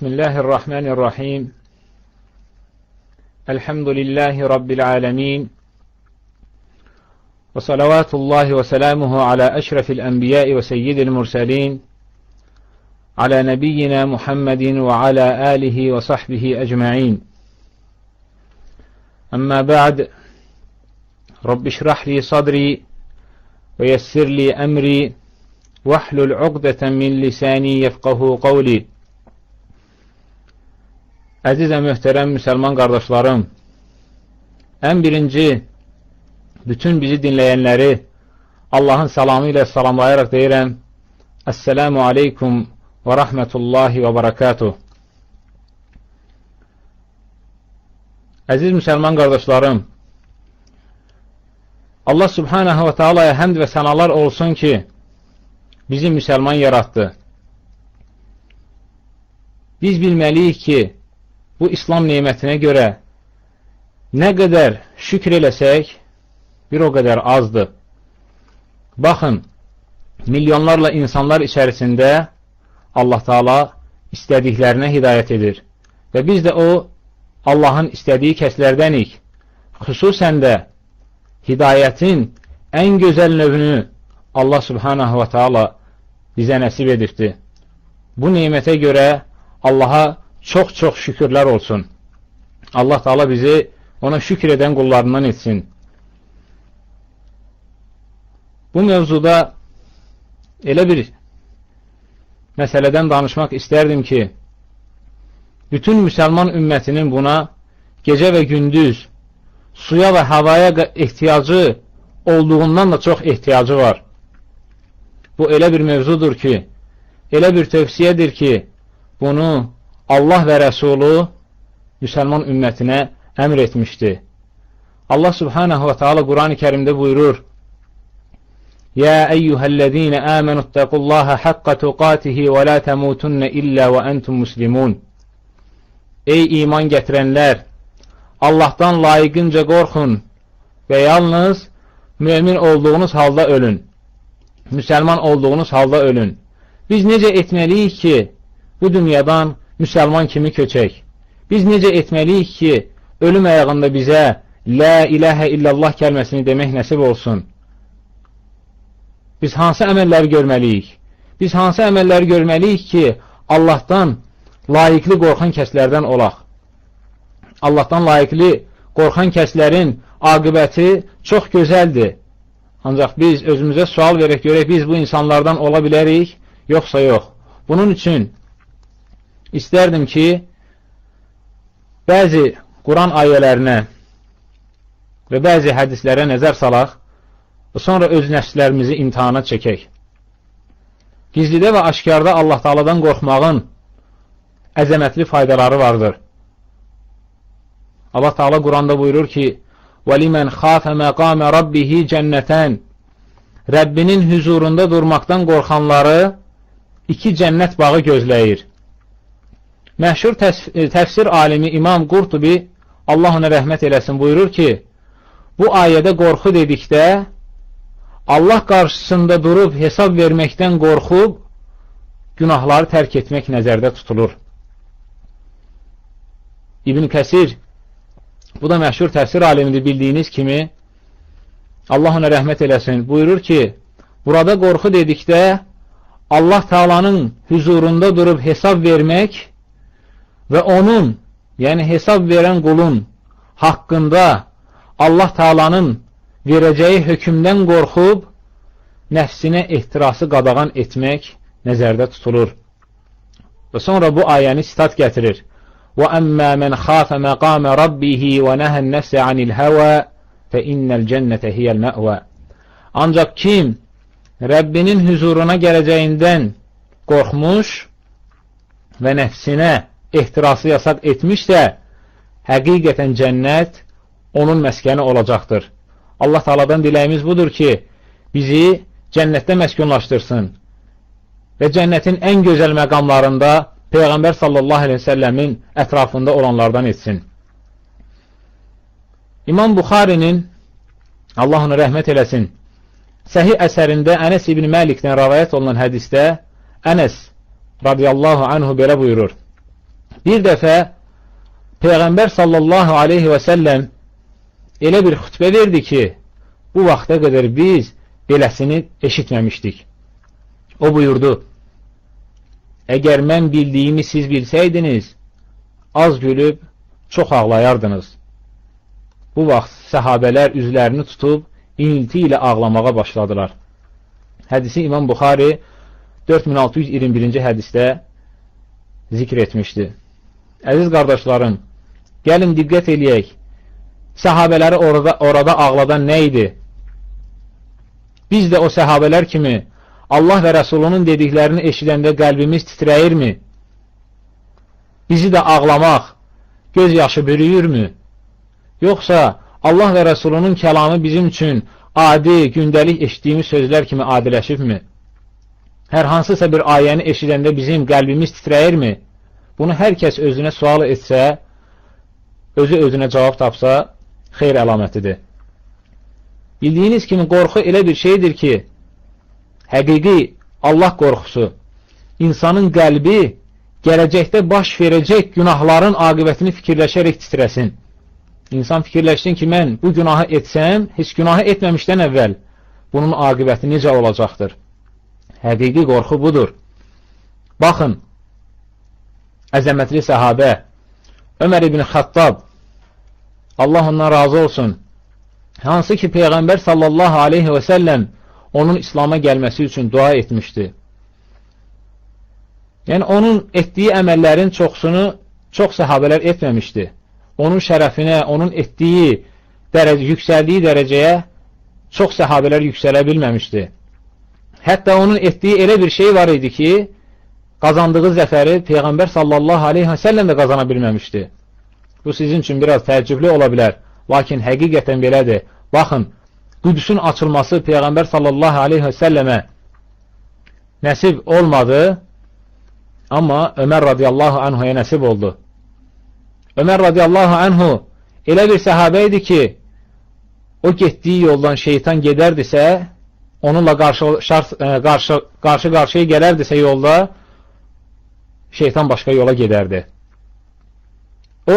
Bismillahirrahmanirrahim. Elhamdülillahi Rabbil alemin. Ve salavatullahi ve selamuhu ala eşrefil enbiyai ve seyyidil mursalin. Ala nebiyyina Muhammedin ve ala alihi ve sahbihi ecma'in. Amma ba'd. Rabbi şrah li sadri ve yessir li emri ve ahlul uqdeten min lisani yefqahu qavli. Əziz və möhtərəm müsəlman qardaşlarım, ən birinci bütün bizi dinləyənləri Allahın salamı ilə salamlayaraq deyirəm, Əssəlamu aleykum və rəhmətullahi və barakatuh. Əziz müsəlman qardaşlarım, Allah subhanahu və teala'ya həmd və sənalar olsun ki, bizi müsəlman yaratdı. Biz bilməliyik ki, bu İslam nemətinə görə nə qədər şükür eləsək, bir o qədər azdır. Baxın, milyonlarla insanlar içərisində Allah Teala istədiklərinə hidayət edir. Və biz də o, Allahın istədiyi kəslərdənik. Xüsusən də hidayətin ən gözəl növünü Allah Subhanahu wa Ta'ala bizə nəsib edibdir. Bu nemətə görə Allaha çox-çox şükürlər olsun. Allah Teala bizi ona şükür edən qullarından etsin. Bu mövzuda elə bir məsələdən danışmaq istərdim ki, bütün müsəlman ümmətinin buna gecə və gündüz suya və havaya ehtiyacı olduğundan da çox ehtiyacı var. Bu elə bir mövzudur ki, elə bir tövsiyədir ki, bunu Allah və Rəsulu müsəlman ümmətinə əmr etmişdi. Allah subhanahu wa ta'ala Quran-ı Kərimdə buyurur: Ya eyyuhəl-ləzīnə əmənuttəqullaha haqqa tuqatihi və la təmutunna illə və entum muslimun. Ey iman gətirənlər, Allahdan layiqincə qorxun və yalnız mümin olduğunuz halda ölün. Müsəlman olduğunuz halda ölün. Biz necə etməliyik ki, bu dünyadan müsəlman kimi köçək? Biz necə etməliyik ki, ölüm ayağında bizə La ilahə illallah kəlməsini demək nəsib olsun? Biz hansı əməlləri görməliyik? Biz hansı əməlləri görməliyik ki, Allahdan layiqli qorxan kəslərdən olaq? Allahdan layiqli qorxan kəslərin aqibəti çox gözəldir. Ancaq biz özümüzə sual verək görək, biz bu insanlardan ola bilərik, yoxsa yox. Bunun üçün İstərdim ki, bəzi Quran ayələrinə və bəzi hədislərə nəzər salaq və sonra öz nəfslərimizi imtihana çəkək. Gizlidə və aşkarda Allah Teala'dan qorxmağın əzəmətli faydaları vardır. Allah Teala Quranda buyurur ki, وَلِمَنْ خَافَ مَقَامَ رَبِّهِ cənnətən. Rəbbinin huzurunda durmaqdan qorxanları iki cənnət bağı gözləyir. Məşhur təfsir alimi İmam Qurtubi, Allah ona rəhmət eləsin, buyurur ki, bu ayədə qorxu dedikdə, Allah qarşısında durub hesab verməkdən qorxub, günahları tərk etmək nəzərdə tutulur. İbn Kəsir, bu da məşhur təfsir alimidir bildiyiniz kimi, Allah ona rəhmət eləsin, buyurur ki, burada qorxu dedikdə, Allah Teala'nın huzurunda durub hesab vermək və onun, yəni hesab verən qulun haqqında Allah Teala'nın verəcəyi hökmdən qorxub, nəfsinə ehtirası qadağan etmək nəzərdə tutulur. Və sonra bu ayəni sitat gətirir. وَأَمَّا مَنْ خَافَ مَقَامَ رَبِّهِ وَنَهَى النَّفْسَ عَنِ الْهَوَى فَإِنَّ الْجَنَّةَ هِيَ الْمَأْوَى. Ancaq kim Rəbbinin huzuruna gələcəyindən qorxmuş və nəfsinə ehtirası yasaq etmişsə, həqiqətən cənnət onun məskəni olacaqdır. Allah Teala'dan diləyimiz budur ki, bizi cənnətdə məskunlaşdırsın və cənnətin ən gözəl məqamlarında Peyğəmbər sallallahu aleyhi ve sellemin ətrafında olanlardan etsin. İmam Buxarinin, Allah ona rəhmət eləsin, Səhih əsərində Ənəs ibn Məlikdən rəvayət olunan hədisdə Ənəs radiyallahu anhu belə buyurur: Bir dəfə Peyğəmbər sallallahu aleyhi və səlləm elə bir xütbə verdi ki, bu vaxta qədər biz beləsini eşitməmişdik. O buyurdu, əgər mən bildiyimi siz bilsəydiniz, az gülüb, çox ağlayardınız. Bu vaxt səhabələr üzlərini tutub, inilti ilə ağlamağa başladılar. Hədisi İmam Buxari 4621-ci hədisdə zikr etmişdi. Əziz qardaşlarım, gəlin diqqət eləyək. Səhabələri orada ağladan nə idi? Biz də o səhabələr kimi Allah və Rəsulunun dediklərini eşidəndə qəlbimiz titrəyirmi? Bizi də ağlamaq, göz yaşı bürüyürmü? Yoxsa Allah və Rəsulunun kəlamı bizim üçün adi, gündəlik eşitdiyimiz sözlər kimi adiləşibmi? Hər hansısa bir ayəni eşidəndə bizim qəlbimiz titrəyirmi? Bunu hər kəs özünə sual etsə, özünə cavab tapsa, xeyr əlamətidir. Bildiyiniz kimi qorxu elə bir şeydir ki, həqiqi Allah qorxusu, insanın qəlbi gələcəkdə baş verəcək günahların aqibətini fikirləşərək titrəsin. İnsan fikirləşsin ki, mən bu günahı etsəm, heç günahı etməmişdən əvvəl bunun aqibəti necə olacaqdır? Həqiqi qorxu budur. Baxın, əzəmətli səhabə Ömər ibn Xattab, Allah ondan razı olsun, hansı ki Peyğəmbər sallallahu aleyhi və səlləm onun İslam'a gəlməsi üçün dua etmişdi. Yəni, onun etdiyi əməllərin çoxsunu çox səhabələr etməmişdi. Onun şərəfinə, onun etdiyi yüksəldiyi dərəcəyə çox səhabələr yüksələ bilməmişdi. Hətta onun etdiyi elə bir şey var idi ki, qazandığı zəfəri Peyğəmbər sallallahu aleyhi və səlləm də qazana bilməmişdi. Bu sizin üçün biraz təəccüblü ola bilər, lakin həqiqətən belədir. Baxın, Qüdüsün açılması Peyğəmbər sallallahu aleyhi və səlləmə nəsib olmadı, amma Ömər radiyallahu anhuya nəsib oldu. Ömər radiyallahu anhu elə bir səhabə idi ki, o getdiyi yoldan şeytan gedərdisə, onunla qarşı-qarşıya gələrdisə yolda, şeytan başqa yola gedərdi. O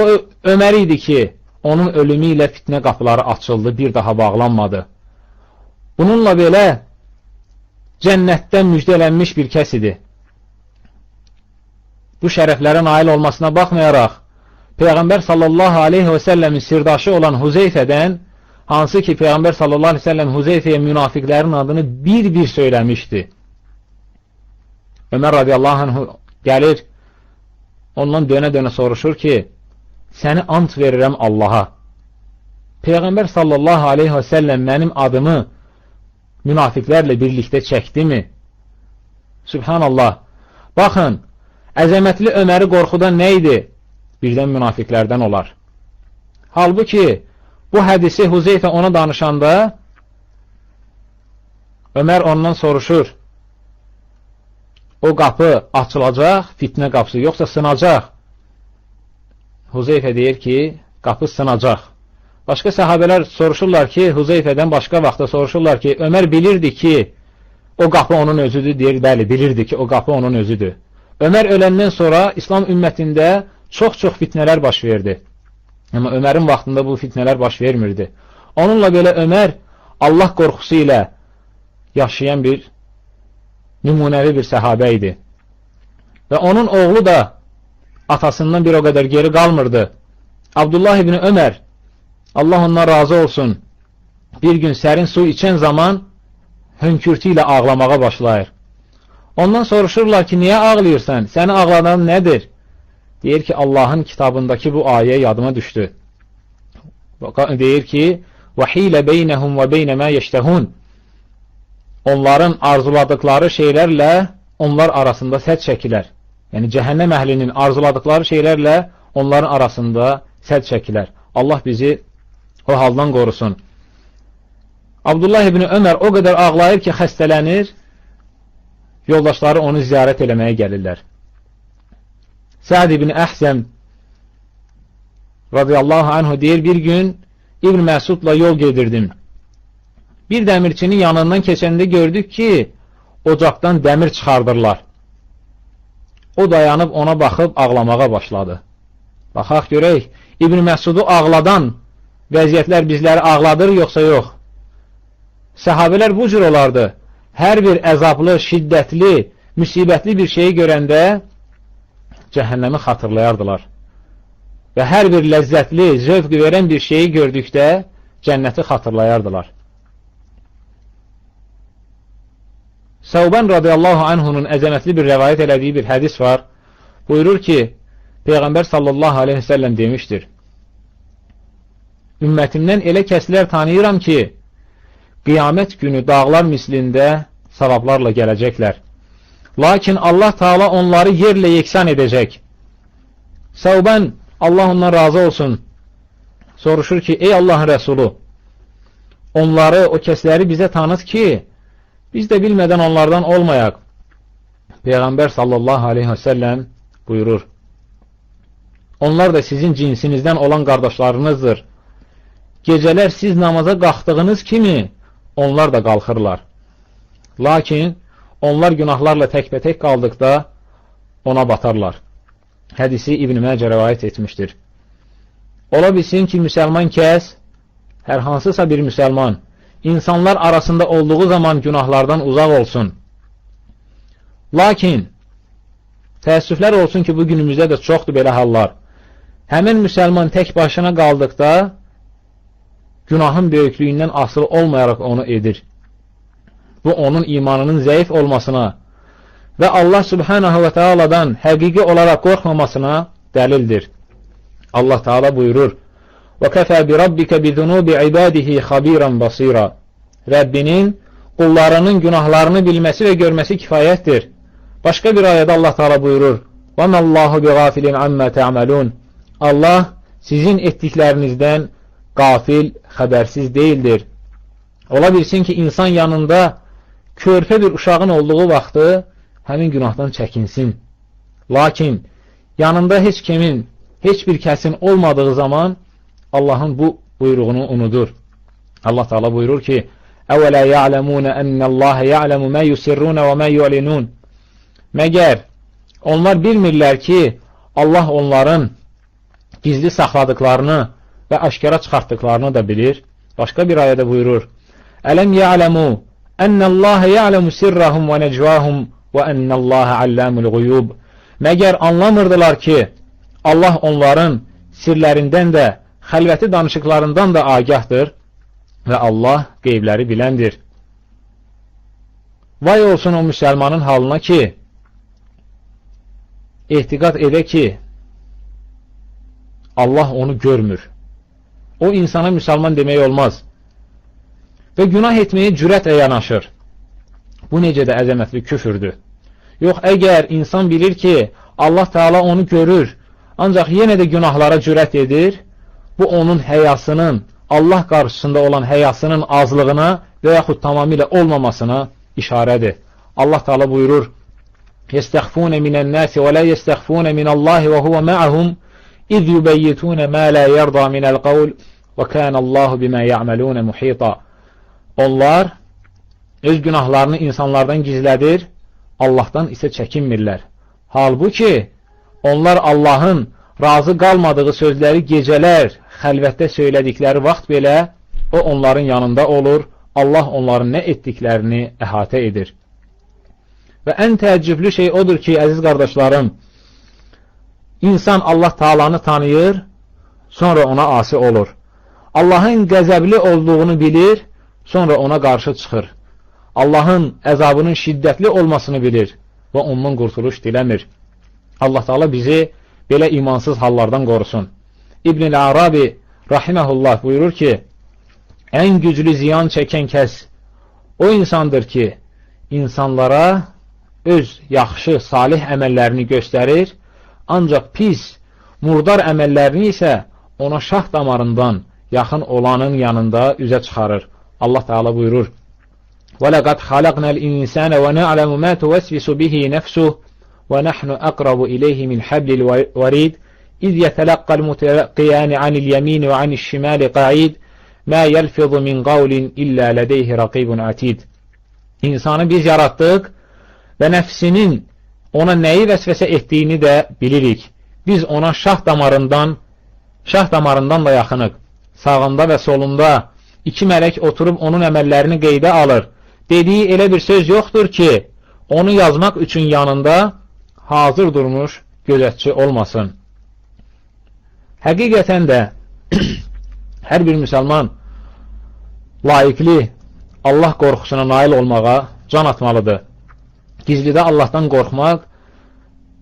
Ömər idi ki, onun ölümü ilə fitnə qapıları açıldı, bir daha bağlanmadı. Bununla belə cənnətdən müjdələnmiş bir kəs idi. Bu şərəflərə nail olmasına baxmayaraq, Peyğəmbər sallallahu aleyhi və səlləmin sirdaşı olan Huzeyfədən, hansı ki Peyğəmbər sallallahu aleyhi və səlləm Huzeyfəyə münafiqlərin adını bir-bir söyləmişdi. Ömər radiyallahu anh gəlir, ondan dönə-dönə soruşur ki, səni ant verirəm Allaha. Peyğəmbər sallallahu aleyhi və səlləm mənim adımı münafiqlərlə birlikdə çəkdimi? Subhanallah. Baxın, əzəmətli Öməri qorxudan nə idi? Birdən münafiqlərdən olar. Halbuki, bu hədisi Huzeyfə ona danışanda, Ömər ondan soruşur, o qapı açılacaq, fitnə qapısı, yoxsa sınacaq? Huzeyfə deyir ki, qapı sınacaq. Başqa səhabələr soruşurlar ki, Huzeyfədən başqa vaxtda soruşurlar ki, Ömər bilirdi ki, o qapı onun özüdür, deyir, bəli, bilirdi ki, o qapı onun özüdür. Ömər öləndən sonra İslam ümmətində çox-çox fitnələr baş verdi. Amma Ömərin vaxtında bu fitnələr baş vermirdi. Onunla belə Ömər Allah qorxusu ilə yaşayan bir nümunəvi bir səhabə idi. Və onun oğlu da atasından bir o qədər geri qalmırdı. Abdullah ibn Ömər, Allah ondan razı olsun, bir gün sərin su içən zaman hönkürtü ilə ağlamağa başlayır. Ondan soruşurlar ki, niyə ağlayırsan? Səni ağladan nədir? Deyir ki, Allahın kitabındakı bu ayə yadıma düşdü. Deyir ki, وَحِيلَ بَيْنَهُمْ وَبَيْنَ مَا يَشْتَهُونَ Onların arzuladıkları şeylərlə onlar arasında sədd çəkilər. Yəni, cəhənnəm əhlinin arzuladıkları şeylərlə onların arasında sədd çəkilər. Allah bizi o haldan qorusun. Abdullah ibn Ömər o qədər ağlayır ki, xəstələnir, yoldaşları onu ziyarət eləməyə gəlirlər. Səd ibn Əhzəm radiyallahu anhu deyir, bir gün İbn Məsudla yol gedirdim. Bir dəmirçinin yanından keçəndə gördük ki, ocaqdan dəmir çıxardırlar. o dayanıb ona baxıb ağlamağa başladı. Baxaq görək, İbn Məsudu ağladan vəziyyətlər bizləri ağladır, yoxsa yox? Səhabələr bu cür olardı. Hər bir əzablı, şiddətli, müsibətli bir şeyi görəndə cəhənnəmi xatırlayardılar. Və hər bir ləzzətli, zövq verən bir şeyi gördükdə cənnəti xatırlayardılar. Səvbən radiyallahu anhunun əzəmətli bir rəvayət elədiyi bir hədis var. Buyurur ki, Peyğəmbər sallallahu aleyhi ve sellem demişdir: ümmətimdən elə kəslər tanıyıram ki, qiyamət günü dağlar mislində savablarla gələcəklər. Lakin Allah Teala onları yerlə yeksan edəcək. Səvbən, Allah ondan razı olsun, soruşur ki, ey Allahın Rəsulu, onları, o kəsləri bizə tanıt ki, biz də bilmədən onlardan olmayaq. Peyğəmbər sallallahu aleyhi ve sellem buyurur: onlar da sizin cinsinizdən olan qardaşlarınızdır. Gecələr siz namaza qalxdığınız kimi onlar da qalxırlar. Lakin onlar günahlarla təkbətək qaldıqda ona batarlar. Hədisi İbn Məcə rəvayət etmişdir. Ola bilsin ki, müsəlman kəs, hər hansısa bir müsəlman, insanlar arasında olduğu zaman günahlardan uzaq olsun. Lakin təəssüflər olsun ki, bu günümüzdə də çoxdur belə hallar. Həmin müsəlman tək başına qaldıqda günahın böyüklüyündən asılı olmayaraq onu edir. Bu onun imanının zəif olmasına və Allah subhanahu və teala'dan həqiqi olaraq qorxmamasına dəlildir. Allah Teala buyurur: وَكَفَى بِرَبِّكَ بِذُنُوبِ عِبَادِهِ خَبِيرًا بَصِيرًا Rəbbinin qullarının günahlarını bilməsi və görməsi kifayətdir. Başqa bir ayədə Allah Teala buyurur: وَمَا اللّٰهُ بِغَافِلٍ عَمَّا تَعْمَلُونَ Allah sizin etdiklərinizdən qafil, xəbərsiz deyildir. Ola bilsin ki, insan yanında körpə bir uşağın olduğu vaxtı həmin günahdan çəkinsin. Lakin yanında heç kimin, heç bir kəsin olmadığı zaman Allahın bu buyruğunu unudur. Allah Teala buyurur ki: "Əvələ ya'ləmunə ennəllâhe ya'ləmu mə yusirrunə və mə yu'linun." Məgər onlar bilmirlər ki, Allah onların gizli saxladıklarını və aşkara çıxartdıklarını da bilir. Başqa bir ayədə buyurur: "Ələm ya'ləmu ennəllâhe ya'ləmu sirrahum və necvahum və ennəllâhe allamul guyub." Məgər anlamırdılar ki, Allah onların sirlərindən də, xəlvəti danışıqlarından da agahdır və Allah qeybləri biləndir. Vay olsun o müsəlmanın halına ki, etiqad edə ki, Allah onu görmür. O insana müsəlman demək olmaz. Və günah etməyə cürətlə yanaşır. Bu necə də əzəmətli küfürdür. Yox, əgər insan bilir ki, Allah Teala onu görür, ancaq yenə də günahlara cürət edir, bu onun həyasının, Allah qarşısında olan həyasının azlığına və yaxud tamamilə olmamasına işarədir. Allah Teala buyurur: "Yestəxfunə minən-nasi və la yestəxfunə minəllahi və huve ma'ahum iz yubayyitunə ma la yerda minəl qavl və kanallahu bima ya'malun muhita." Onlar öz günahlarını insanlardan gizlədir, Allahdan isə çəkinmirlər. Halbuki onlar Allahın razı qalmadığı sözləri gecələr xəlvətdə söylədikləri vaxt belə o onların yanında olur, Allah onların nə etdiklərini əhatə edir. Və ən təəccüblü şey odur ki, əziz qardaşlarım, insan Allah Taalanı tanıyır, sonra ona asi olur. Allahın qəzəbli olduğunu bilir, sonra ona qarşı çıxır. Allahın əzabının şiddətli olmasını bilir və ondan qurtuluş diləmir. Allah Teala bizi belə imansız hallardan qorusun. İbn-i Arabi rahiməhullah buyurur ki, ən güclü ziyan çəkən kəs o insandır ki, insanlara öz yaxşı, salih əməllərini göstərir, ancaq pis, murdar əməllərini isə ona şah damarından yaxın olanın yanında üzə çıxarır. Allah Teala buyurur: وَلَقَدْ خَلَقْنَا الْإِنسَانَ وَنَعْلَمُ مَا تُوَسْوِسُ بِهِ نَفْسُهُ وَنَحْنُ أَقْرَبُ إِلَيْهِ مِنْ حَبْلِ الْوَرِيدِ إِذْ يَتَلَقَّى الْمُتَلَقِّيَانِ عَنِ الْيَمِينِ وَعَنِ الشِّمَالِ قَعِيدٌ مَا يَلْفِظُ مِنْ قَوْلٍ إِلَّا لَدَيْهِ رَقِيبٌ عَتِيدٌ İnsanı biz yaratdıq və nəfsinin ona nəyi vəsvəsə etdiyini də bilirik. Biz ona şah damarından da yaxınıq. Sağında və solunda iki mələk oturub onun əməllərini qeydə alır. Dediyi elə bir söz yoxdur ki, onu yazmaq üçün yanında hazır durmuş gözətçi olmasın. Həqiqətən də hər bir müsəlman layiqli Allah qorxusuna nail olmağa can atmalıdır. Gizlidə Allahdan qorxmaq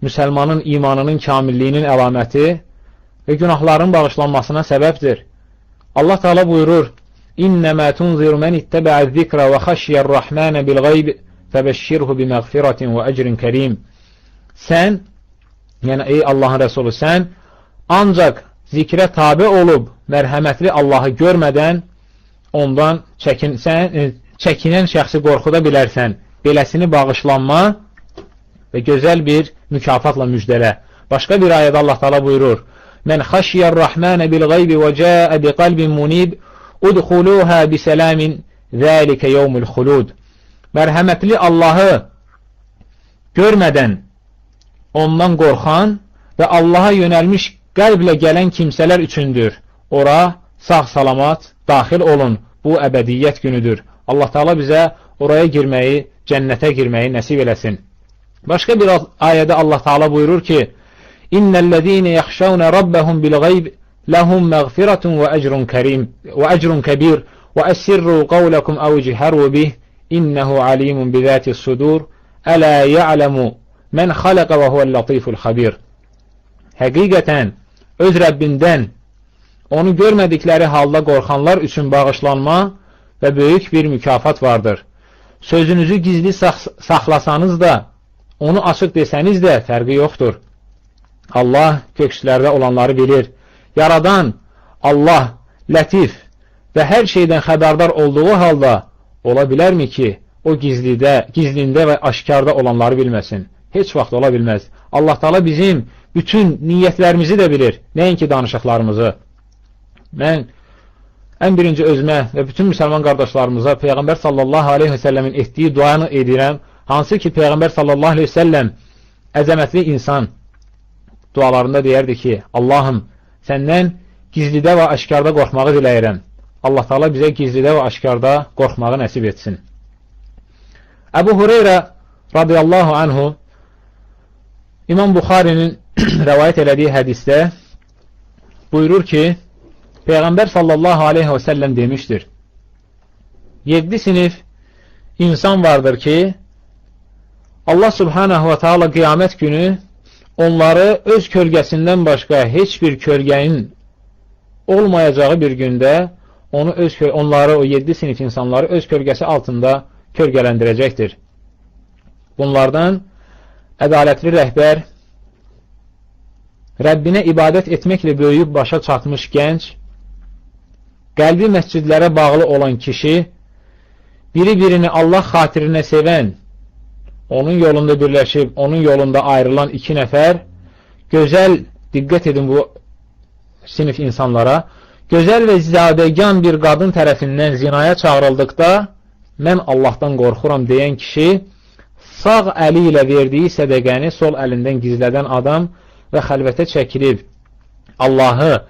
müsəlmanın imanının kamilliyinin əlaməti və günahların bağışlanmasına səbəbdir. Allah Teala buyurur: İnnəmə tunzir mən ittəbə'əz zikrə və xəşyər-rəhmənə bil-qayb fəbəşşirhu biməğfirətin və əcrin kərim. Sən, yəni ey Allahın Rəsulü, sən ancaq zikrə tabi olub mərhəmətli Allahı görmədən ondan çəkinən şəxsi qorxuda bilərsən. Beləsini bağışlanma və gözəl bir mükafatla müjdələ. Başqa bir ayədə Allah Teala buyurur: Mən xəşyər-rəhmənə bil-qayb və cəə biqalbin munib udxuluha bisalamin zəlikə yevmul xulud. Mərhəmətli Allahı görmədən ondan qorxan və Allaha yönəlmiş qəlblə gələn kimsələr üçündür. Ora sağ-salamat daxil olun. Bu əbədiyyət günüdür. Allah Teala bizə oraya girməyi, cənnətə girməyi nəsib eləsin. Başqa bir ayədə Allah Teala buyurur ki: İnnellezîne yahşavne rabbahum bil-gayb lahum mağfiratun ve ecrun kerim ve ecrun kebir ve esirru qawlakum aw ijharu bih innehu alimun bizati's sudur ala ya'lemu men xalaqa ve huvel latiful xabir. Həqiqətən öz Rəbbindən onu görmədikləri halda qorxanlar üçün bağışlanma və böyük bir mükafat vardır. Sözünüzü gizli saxlasanız da, onu açıq desəniz də fərqi yoxdur. Allah kökslərdə olanları bilir. Yaradan Allah lətif və hər şeydən xəbərdar olduğu halda ola bilərmi ki, o gizlində və aşkarda olanları bilməsin? Heç vaxt ola bilməz. Allah Teala bizim bütün niyyətlərimizi də bilir, nəinki danışıqlarımızı. Mən ən birinci özümə və bütün müsəlman qardaşlarımıza Peyğəmbər sallallahu aleyhi və səlləmin etdiyi duanı edirəm. Hansı ki, Peyğəmbər sallallahu aleyhi və səlləm əzəmətli insan dualarında deyərdi ki, Allahım, səndən gizlidə və aşkarda qorxmağı diləyirəm. Allah Teala bizə gizlidə və aşkarda qorxmağı nəsib etsin. Əbu Hüreyrə radiyallahu anhu İmam Buxarinin rəvayət elədiyi hədisdə buyurur ki, Peyğəmbər sallallahu aleyhi və səlləm demişdir: 7 sinif insan vardır ki, Allah subhanahu və teala qiyamət günü onları öz kölgəsindən başqa heç bir kölgənin olmayacağı bir gündə onları, o 7 sinif insanları öz kölgəsi altında kölgələndirəcəkdir. Bunlardan ədalətli rəhbər, Rəbbinə ibadət etməklə böyüyüb başa çatmış gənc, qəlbi məscidlərə bağlı olan kişi, biri-birini Allah xatirinə sevən, onun yolunda birləşib, onun yolunda ayrılan 2 nəfər, gözəl, diqqət edin bu sinif insanlara, gözəl və zadəgan bir qadın tərəfindən zinaya çağırıldıqda, mən Allahdan qorxuram deyən kişi, sağ əli ilə verdiyi sədəqəni sol əlindən gizlədən adam və xəlvətə çəkilib, Allahı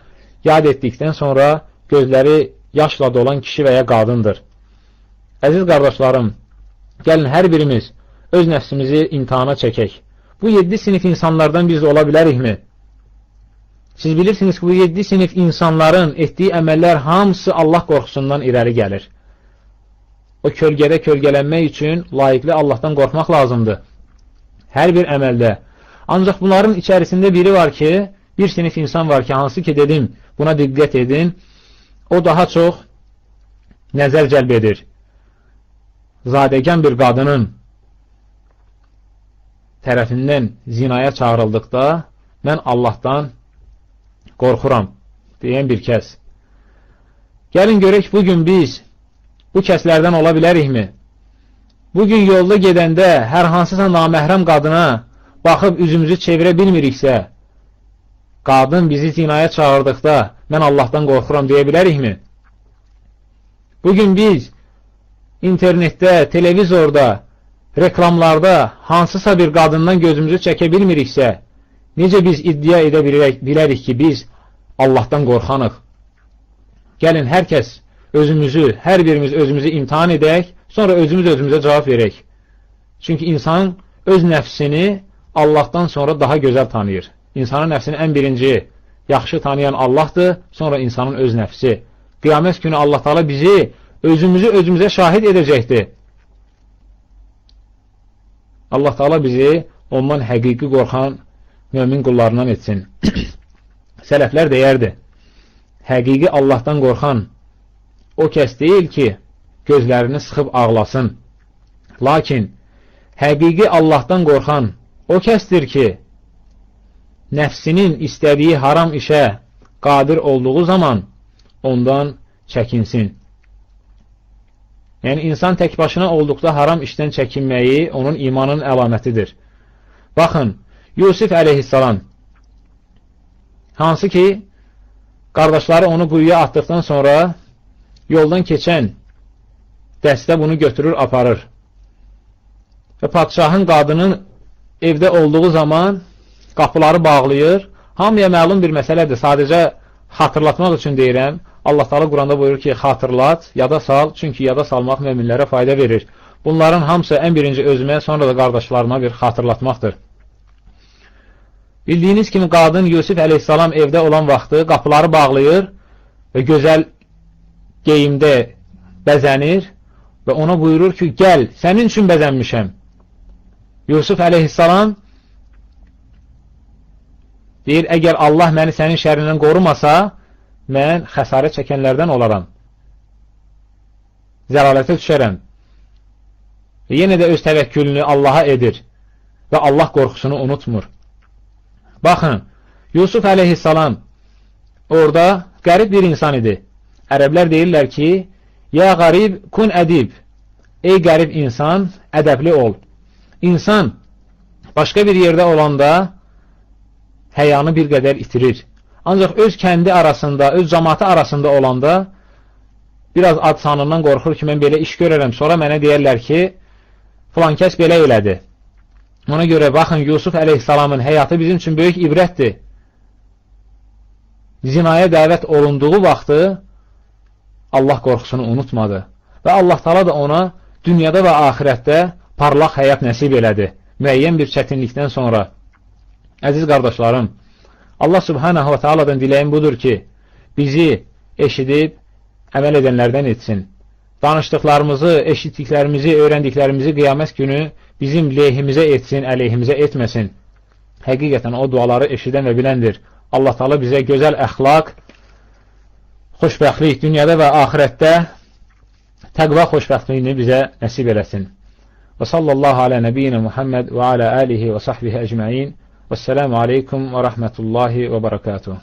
yad etdikdən sonra gözləri yaşla dolan kişi və ya qadındır. Əziz qardaşlarım, gəlin hər birimiz öz nəfsimizi imtihana çəkək. Bu 7 sinif insanlardan biz ola bilərikmi? Siz bilirsiniz ki, bu 7 sinif insanların etdiyi əməllər hamısı Allah qorxusundan irəli gəlir. O kölgədə kölgələnmək üçün layiqli Allahdan qorxmaq lazımdır. Hər bir əməldə. Ancaq bunların içərisində biri var ki, bir sinif insan var ki, hansı ki dedim, buna diqqət edin, o daha çox nəzər cəlb edir. Zadəgan bir qadının tərəfindən zinaya çağırıldıqda, mən Allahdan qorxuram deyən bir kəs. Gəlin görək, bugün biz bu kəslərdən ola bilərikmi? Bugün yolda gedəndə hər hansısa naməhrəm qadına baxıb üzümüzü çevirə bilmiriksə, qadın bizi zinaya çağırdıqda mən Allahdan qorxuram deyə bilərikmi? Bugün biz internetdə, televizorda reklamlarda hansısa bir qadından gözümüzü çəkə bilmiriksə, necə biz iddia edə bilərik ki, biz Allahdan qorxanıq? Gəlin, hər kəs özümüzü, hər birimiz özümüzü imtihan edək, sonra özümüzə cavab verək. Çünki insan öz nəfsini Allahdan sonra daha gözəl tanıyır. İnsanın nəfsini ən birinci yaxşı tanıyan Allahdır, sonra insanın öz nəfsi. Qiyamət günü Allah Teala bizi özümüzə şahid edəcəkdir. Allah Teala bizi ondan həqiqi qorxan mömin qullarından etsin. Sələflər deyərdi, həqiqi Allahdan qorxan o kəs deyil ki, gözlərini sıxıb ağlasın. Lakin həqiqi Allahdan qorxan o kəsdir ki, nəfsinin istədiyi haram işə qadir olduğu zaman ondan çəkinsin. Yəni, insan tək başına olduqda haram işdən çəkinməyi onun imanın əlamətidir. Baxın, Yusuf əleyhissalam, hansı ki, qardaşları onu quyuya atdıqdan sonra yoldan keçən dəstə bunu götürür, aparır. Və padişahın qadının evdə olduğu zaman qapıları bağlayır. Hamıya məlum bir məsələdir. Sadəcə xatırlatmaq üçün deyirəm. Allah Teala Quranda buyurur ki, xatırlat, yada sal, çünki yada salmaq möminlərə fayda verir. Bunların hamısı ən birinci özümə, sonra da qardaşlarıma bir xatırlatmaqdır. Bildiyiniz kimi, qadın Yusuf əleyhissalam evdə olan vaxtı qapıları bağlayır və gözəl geyimdə bəzənir və ona buyurur ki, gəl, sənin üçün bəzənmişəm. Yusuf əleyhissalam deyir, əgər Allah məni sənin şərindən qorumasa, mən xəsarət çəkənlərdən olaram. Zəlalətə düşərəm. Yenə də öz təvəkkülünü Allaha edir və Allah qorxusunu unutmur. Baxın, Yusuf əleyhissalam orada qərib bir insan idi. Ərəblər deyirlər ki, ya qarib kun ədib, ey qərib insan, ədəbli ol. İnsan başqa bir yerdə olanda həyanı bir qədər itirir. Ancaq öz kəndi arasında, öz cəmaatı arasında olanda biraz ad sanından qorxur ki, mən belə iş görərəm, sonra mənə deyərlər ki, filan kəs belə elədi. Ona görə baxın, Yusuf əleyhissalamın həyatı bizim üçün böyük ibrətdir. Zinaya dəvət olunduğu vaxtı Allah qorxusunu unutmadı. Və Allah Teala da ona dünyada və axirətdə parlaq həyat nəsib elədi. Müəyyən bir çətinlikdən sonra. Əziz qardaşlarım, Allah Subhanahu wa Ta'aladan diləyim budur ki, bizi eşidib, əməl edənlərdən etsin. Danışdıqlarımızı, eşitdiklərimizi, öyrəndiklərimizi qiyamət günü bizim lehimizə etsin, əleyhimizə etməsin. Həqiqətən o duaları eşidən və biləndir. Allah Teala bizə gözəl əxlaq, xoşbəxtlik dünyada və axirətdə təqva xoşbəxtliyini bizə nəsib eləsin. Və sallallahu alə nəbiyyina Muhammed və alə alihi və sahbihi əcməin. Vəssalamu aleykum və rəhmətullahi və barakatuhu.